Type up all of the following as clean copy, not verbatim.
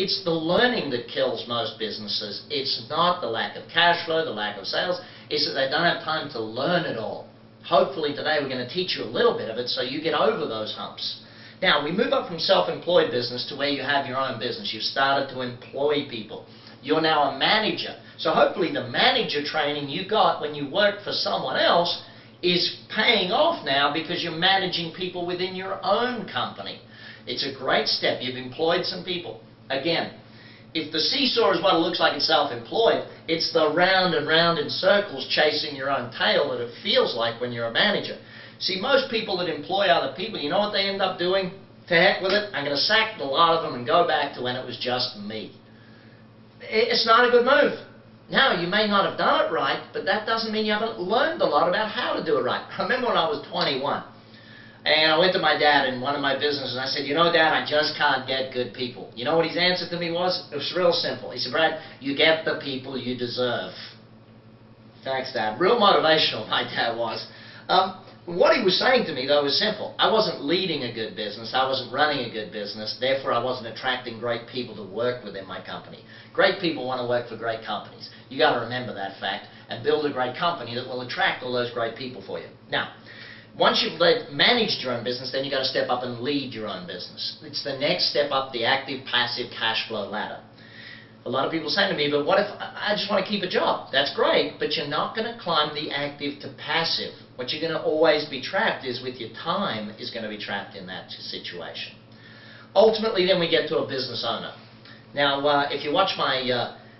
It's the learning that kills most businesses. It's not the lack of cash flow, the lack of sales. It's that they don't have time to learn it all. Hopefully today we're going to teach you a little bit of it so you get over those humps. Now, we move up from self-employed business to where you have your own business. You've started to employ people. You're now a manager. So hopefully the manager training you got when you worked for someone else is paying off now because you're managing people within your own company. It's a great step. You've employed some people. Again, if the seesaw is what it looks like in self-employed, it's the round and round in circles chasing your own tail that it feels like when you're a manager. See, most people that employ other people, you know what they end up doing? To heck with it, I'm going to sack a lot of them and go back to when it was just me. It's not a good move. Now, you may not have done it right, but that doesn't mean you haven't learned a lot about how to do it right. I remember when I was 21, and I went to my dad in one of my businesses, and I said, you know, Dad, I just can't get good people. You know what his answer to me was? It was real simple. He said, Brad, you get the people you deserve. Thanks, Dad. Real motivational, my dad was. What he was saying to me, though, was simple. I wasn't leading a good business. I wasn't running a good business. Therefore, I wasn't attracting great people to work within my company. Great people want to work for great companies. You got to remember that fact and build a great company that will attract all those great people for you. Now, once you've managed your own business, then you've got to step up and lead your own business. It's the next step up the active, passive cash flow ladder. A lot of people say to me, but what if I just want to keep a job? That's great, but you're not going to climb the active to passive. What you're going to always be trapped is with your time is going to be trapped in that situation. Ultimately, then we get to a business owner. Now, if you watch my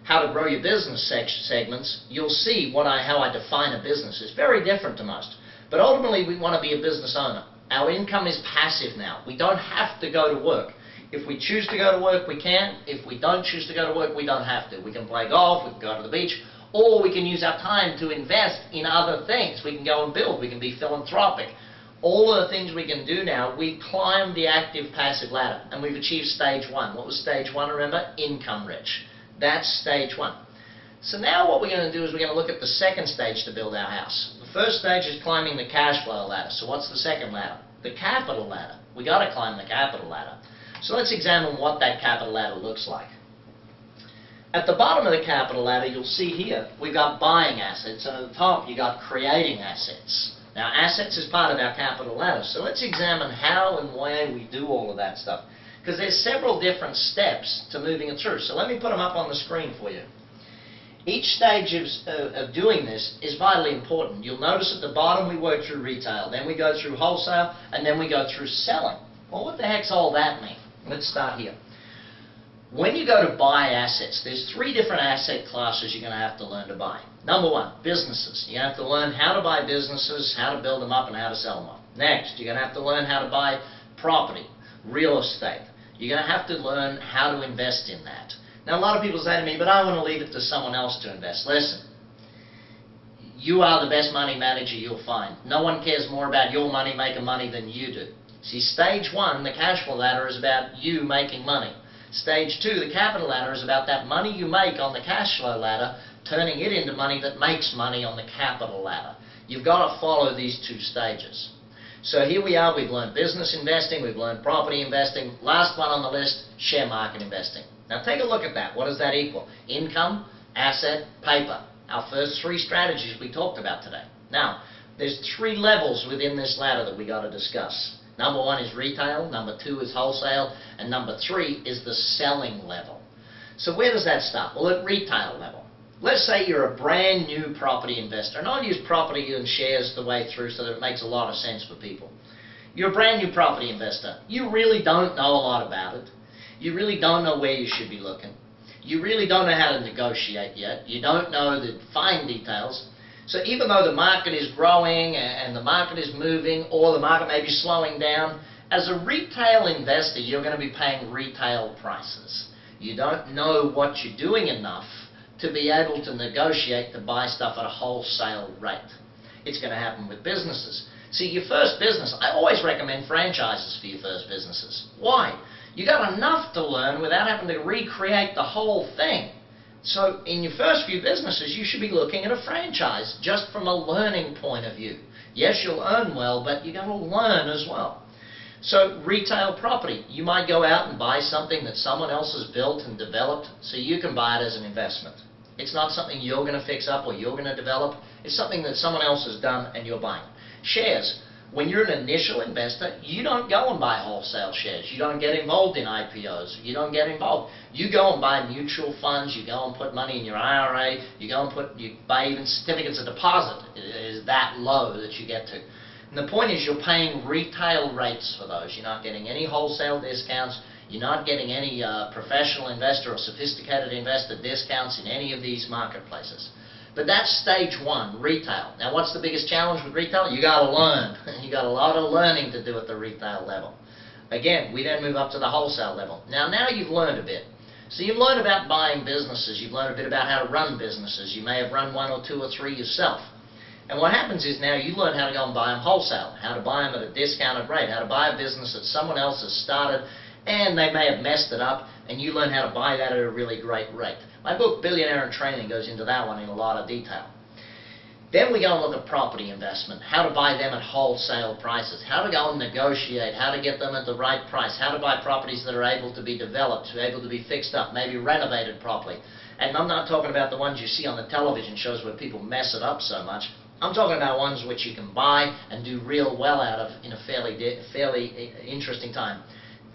How to Grow Your Business segments, you'll see how I define a business. It's very different to most. But ultimately, we want to be a business owner. Our income is passive now. We don't have to go to work. If we choose to go to work, we can. If we don't choose to go to work, we don't have to. We can play golf, we can go to the beach, or we can use our time to invest in other things. We can go and build, we can be philanthropic. All of the things we can do now, we've climbed the active-passive ladder, and we've achieved stage one. What was stage one, remember? Income rich. That's stage one. So now what we're going to do is we're going to look at the second stage to build our house. The first stage is climbing the cash flow ladder. So what's the second ladder? The capital ladder. We've got to climb the capital ladder. So let's examine what that capital ladder looks like. At the bottom of the capital ladder, you'll see here, we've got buying assets, and at the top, you've got creating assets. Now, assets is part of our capital ladder, so let's examine how and where we do all of that stuff, because there's several different steps to moving it through. So let me put them up on the screen for you. Each stage of doing this is vitally important. You'll notice at the bottom we work through retail, then we go through wholesale, and then we go through selling. Well, what the heck's all that mean? Let's start here. When you go to buy assets, there's three different asset classes you're going to have to learn to buy. Number one, businesses. You have to learn how to buy businesses, how to build them up, and how to sell them up. Next, you're going to have to learn how to buy property, real estate. You're going to have to learn how to invest in that. Now, a lot of people say to me, but I want to leave it to someone else to invest. Listen, you are the best money manager you'll find. No one cares more about your money making money than you do. See, stage one, the cash flow ladder, is about you making money. Stage two, the capital ladder, is about that money you make on the cash flow ladder, turning it into money that makes money on the capital ladder. You've got to follow these two stages. So here we are, we've learned business investing, we've learned property investing. Last one on the list, share market investing. Now take a look at that. What does that equal? Income, asset, paper. Our first three strategies we talked about today. Now, there's three levels within this ladder that we got to discuss. Number one is retail, number two is wholesale, and number three is the selling level. So where does that start? Well, at retail level. Let's say you're a brand new property investor, and I'll use property and shares the way through so that it makes a lot of sense for people. You're a brand new property investor. You really don't know a lot about it. You really don't know where you should be looking. You really don't know how to negotiate yet. You don't know the fine details. So even though the market is growing and the market is moving, or the market may be slowing down, as a retail investor, you're going to be paying retail prices. You don't know what you're doing enough to be able to negotiate to buy stuff at a wholesale rate. It's going to happen with businesses. See, your first business, I always recommend franchises for your first businesses. Why? You got enough to learn without having to recreate the whole thing. So in your first few businesses, you should be looking at a franchise just from a learning point of view. Yes, you'll earn well, but you're going to learn as well. So retail property, you might go out and buy something that someone else has built and developed so you can buy it as an investment. It's not something you're going to fix up or you're going to develop. It's something that someone else has done and you're buying. Shares. When you're an initial investor, you don't go and buy wholesale shares. You don't get involved in IPOs. You don't get involved. You go and buy mutual funds. You go and put money in your IRA. You buy even certificates of deposit. It is that low that you get to. And the point is you're paying retail rates for those. You're not getting any wholesale discounts. You're not getting any professional investor or sophisticated investor discounts in any of these marketplaces. But that's stage one, retail. Now what's the biggest challenge with retail? You got to learn. You got a lot of learning to do at the retail level. Again, we then move up to the wholesale level. Now you've learned a bit. So you've learned about buying businesses. You've learned a bit about how to run businesses. You may have run one or two or three yourself. And what happens is now you learn how to go and buy them wholesale, how to buy them at a discounted rate, how to buy a business that someone else has started and they may have messed it up, and you learn how to buy that at a really great rate. My book, Billionaire in Training, goes into that one in a lot of detail. Then we go and look at property investment, how to buy them at wholesale prices, how to go and negotiate, how to get them at the right price, how to buy properties that are able to be developed, able to be fixed up, maybe renovated properly. And I'm not talking about the ones you see on the television shows where people mess it up so much. I'm talking about ones which you can buy and do real well out of in a fairly interesting time.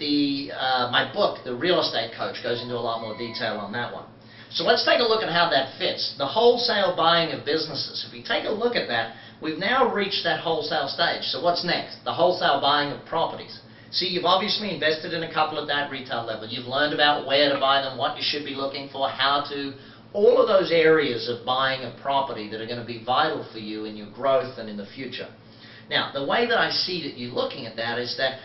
My book, The Real Estate Coach, goes into a lot more detail on that one. So let's take a look at how that fits. The wholesale buying of businesses. If we take a look at that, we've now reached that wholesale stage. So what's next? The wholesale buying of properties. See, you've obviously invested in a couple at that retail level. You've learned about where to buy them, what you should be looking for, how to, all of those areas of buying a property that are going to be vital for you in your growth and in the future. Now, the way that I see that you're looking at that is that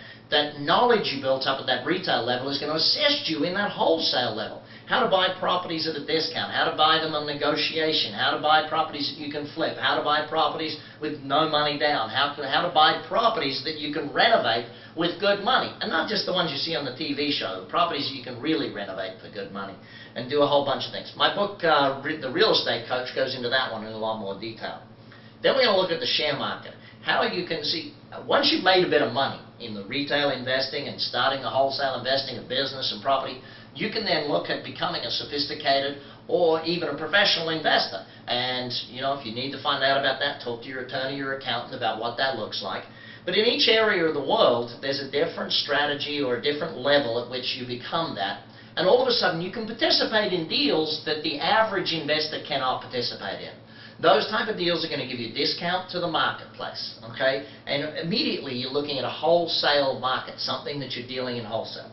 knowledge you built up at that retail level is going to assist you in that wholesale level. How to buy properties at a discount, how to buy them on negotiation, how to buy properties that you can flip, how to buy properties with no money down, how to buy properties that you can renovate with good money. And not just the ones you see on the TV show, the properties that you can really renovate for good money and do a whole bunch of things. My book, The Real Estate Coach, goes into that one in a lot more detail. Then we're going to look at the share market. How you can see, once you've made a bit of money in the retail investing and starting the wholesale investing of business and property, you can then look at becoming a sophisticated or even a professional investor. And, you know, if you need to find out about that, talk to your attorney, your accountant about what that looks like. But in each area of the world, there's a different strategy or a different level at which you become that. And all of a sudden, you can participate in deals that the average investor cannot participate in. Those type of deals are going to give you a discount to the marketplace, okay? And immediately you're looking at a wholesale market, something that you're dealing in wholesale.